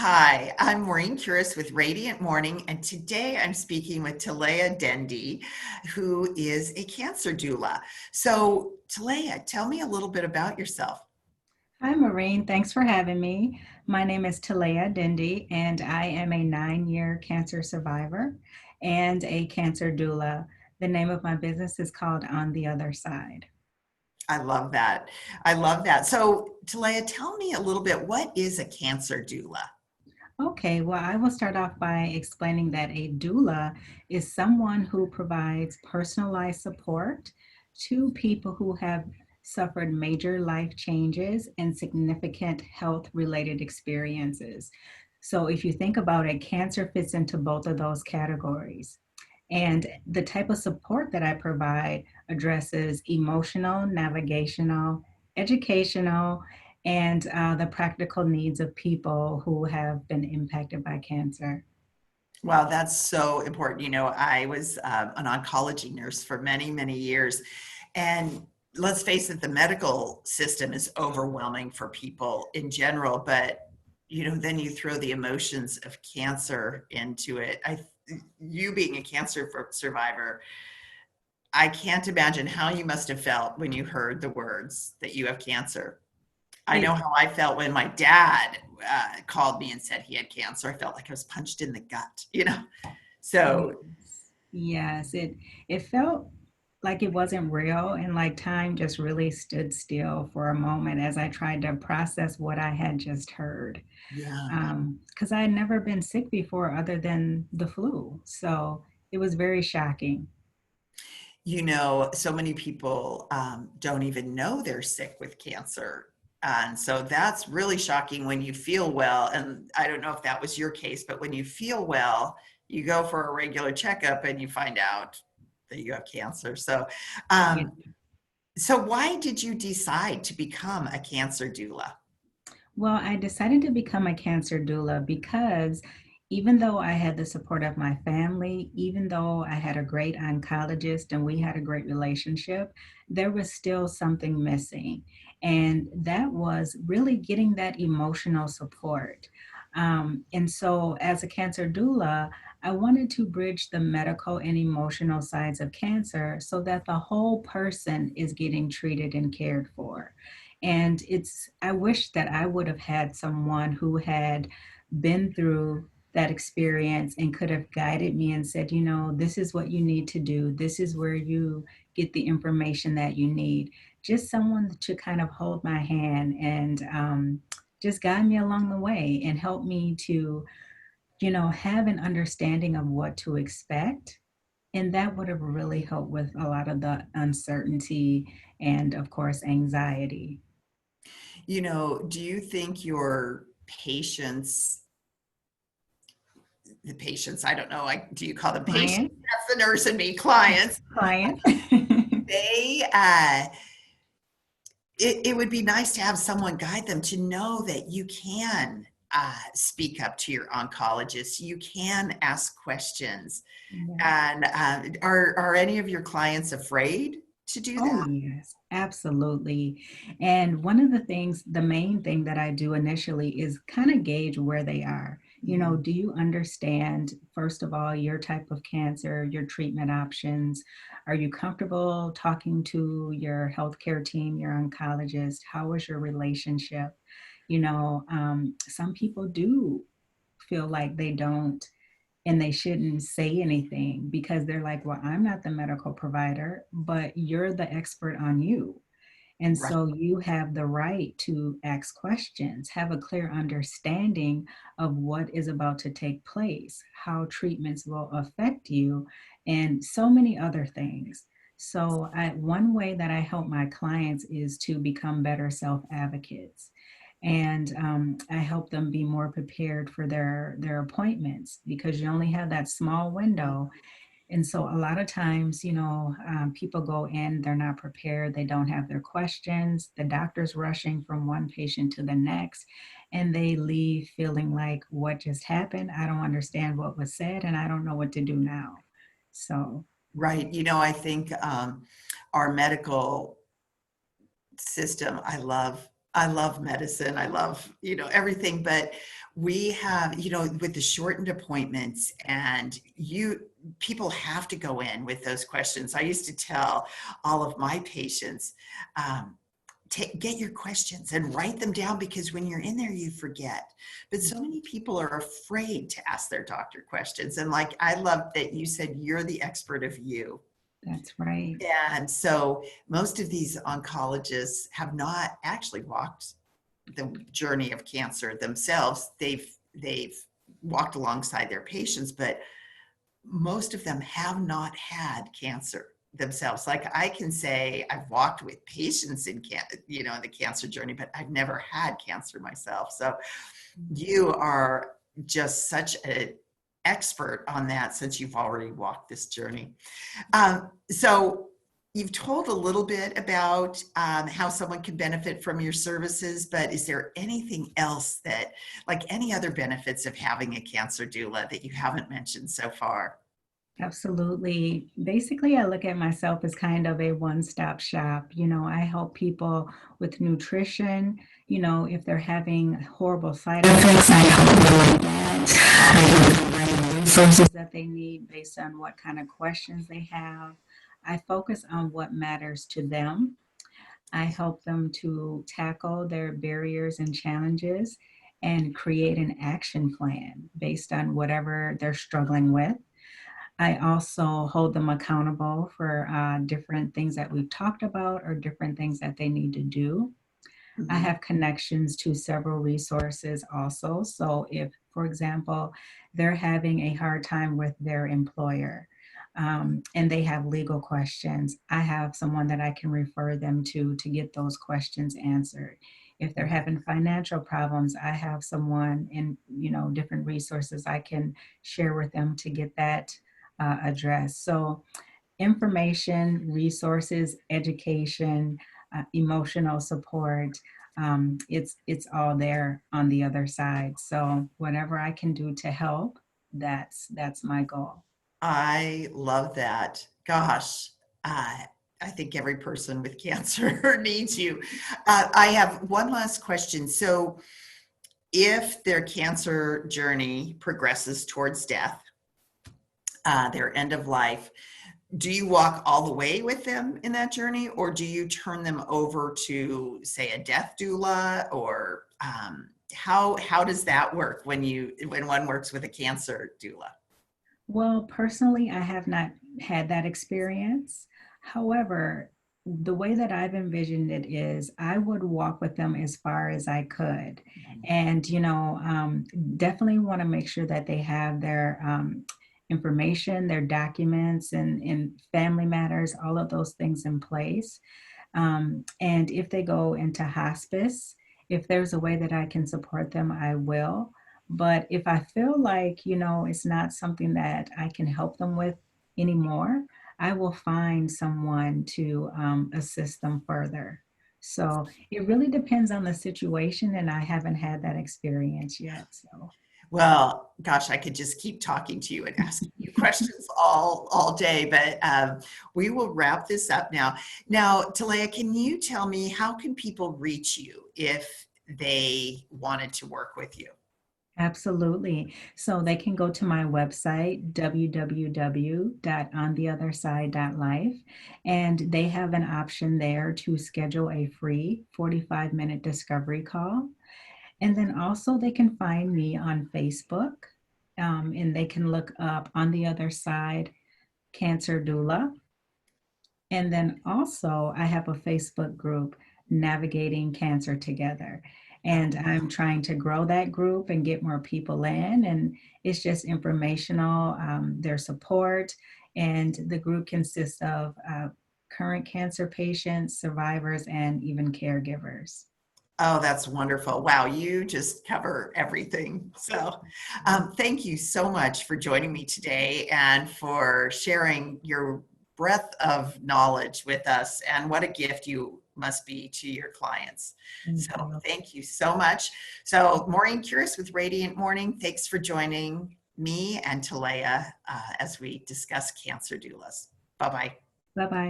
Hi, I'm Maureen Curis with Radiant Morning, and today I'm speaking with Talaya Dendy, who is a cancer doula. So, Talaya, tell me a little bit about yourself. Hi, Maureen. Thanks for having me. My name is Talaya Dendy, and I am a 9-year cancer survivor and a cancer doula. The name of my business is called On the Other Side. I love that. I love that. So, Talaya, tell me a little bit, what is a cancer doula? Okay, well, I will start off by explaining that a doula is someone who provides personalized support to people who have suffered major life changes and significant health related experiences. So, if you think about it, cancer fits into both of those categories. And the type of support that I provide addresses emotional, navigational, educational, and the practical needs of people who have been impacted by cancer. Well, that's so important. I was an oncology nurse for many, many years. And let's face it, the medical system is overwhelming for people in general. But, then you throw the emotions of cancer into it. You being a cancer survivor, I can't imagine how you must have felt when you heard the words that you have cancer. I know It how I felt when my dad called me and said he had cancer. I felt like I was punched in the gut. So, yes, it felt like it wasn't real, and like time just really stood still for a moment as I tried to process what I had just heard. yeah. Because I had never been sick before other than the flu. So it was very shocking. So many people don't even know they're sick with cancer. And so that's really shocking when you feel well. And I don't know if that was your case, but when you feel well, you go for a regular checkup and you find out that you have cancer. Yeah. Um, so why did you decide to become a cancer doula? Well, I decided to become a cancer doula because even though I had the support of my family, even though I had a great oncologist and we had a great relationship, there was still something missing. And that was really getting that emotional support. And so, as a cancer doula, I wanted to bridge the medical and emotional sides of cancer so that the whole person is getting treated and cared for. And I wish that I would have had someone who had been through that experience and could have guided me and said, this is what you need to do. This is where you get the information that you need. Just someone to kind of hold my hand and just guide me along the way and help me to, have an understanding of what to expect. And that would have really helped with a lot of the uncertainty and, of course, anxiety. Do you think your I don't know, like, do you call them patients? Client, That's the nurse and me, clients. client. They, it would be nice to have someone guide them to know that you can speak up to your oncologist. You can ask questions. Yes. And are any of your clients afraid to do Oh, that? yes, absolutely. And one of the things, the main thing that I do initially is kind of gauge where they are. Mhm. Do you understand, first of all, your type of cancer, your treatment options? Are you comfortable talking to your healthcare team, your oncologist? How is your relationship? Some people do feel like they don't and they shouldn't say anything because they're like, well, I'm not the medical provider, but you're the expert on you. And Right. so you have the right to ask questions, have a clear understanding of what is about to take place, how treatments will affect you, and so many other things. So, one way that I help my clients is to become better self advocates. And I help them be more prepared for their appointments because you only have that small window. And so a lot of times, people go in, they're not prepared, they don't have their questions, the doctor's rushing from one patient to the next, and they leave feeling like, what just happened? I don't understand what was said, and I don't know what to do now. So, Right. I think our medical system, I love I love medicine. I love, everything, but we have, with the shortened appointments and people have to go in with those questions. I used to tell all of my patients, um, get your questions and write them down because when you're in there, you forget. But so many people are afraid to ask their doctor questions. And like, I love that you said you're the expert of you. That's right. And so most of these oncologists have not actually walked the journey of cancer themselves. They've walked alongside their patients, but most of them have not had cancer themselves. Like I can say I've walked with patients in the cancer journey, but I've never had cancer myself. So you are just such an expert on that since you've already walked this journey. So you've told a little bit about how someone can benefit from your services, but is there anything else that, like any other benefits of having a cancer doula that you haven't mentioned so far? Absolutely. Basically, I look at myself as kind of a one-stop shop. I help people with nutrition. If they're having horrible side effects, I help them with that. I give them the resources that they need based on what kind of questions they have. I focus on what matters to them. I help them to tackle their barriers and challenges and create an action plan based on whatever they're struggling with. I also hold them accountable for different things that we've talked about or different things that they need to do. I Mhm. have connections to several resources also. So, if, for example, they're having a hard time with their employer and they have legal questions, I have someone that I can refer them to get those questions answered. If they're having financial problems, I have someone in, different resources I can share with them to get that addressed. So, information, resources, education, emotional support. It's all there on the other side. So whatever I can do to help, that's my goal. I love that. Gosh, uh, I think every person with cancer needs you. I have one last question. So, if their cancer journey progresses towards death, their end of life, do you walk all the way with them in that journey, or do you turn them over to, say, a death doula, or how does that work when one works with a cancer doula? Well, personally, I have not had that experience. However, the way that I've envisioned it is I would walk with them as far as I could. And, definitely want to make sure that they have their information, their documents, and family matters, all of those things in place. And if they go into hospice, if there's a way that I can support them, I will. But if I feel like, it's not something that I can help them with anymore, I will find someone to assist them further. So it really depends on the situation, and I haven't had that experience yet. So. Well, gosh, I could just keep talking to you and asking you questions all day, but we will wrap this up now. Now, Talaya, can you tell me how can people reach you if they wanted to work with you? Absolutely. So they can go to my website, www.ontheotherside.life, and they have an option there to schedule a free 45-minute discovery call. And then also they can find me on Facebook, and they can look up On the Other Side Cancer Doula. And then also, I have a Facebook group, Navigating Cancer Together. And I'm trying to grow that group and get more people in. And it's just informational, their support. And the group consists of current cancer patients, survivors, and even caregivers. Oh, that's wonderful. Wow, you just cover everything. So, thank you so much for joining me today and for sharing your breadth of knowledge with us. And what a gift you must be to your clients. Thank So, you. thank you so much. So, Maureen Curis with Radiant Morning, thanks for joining me and Talaya as we discuss cancer doulas. Bye bye. Bye bye.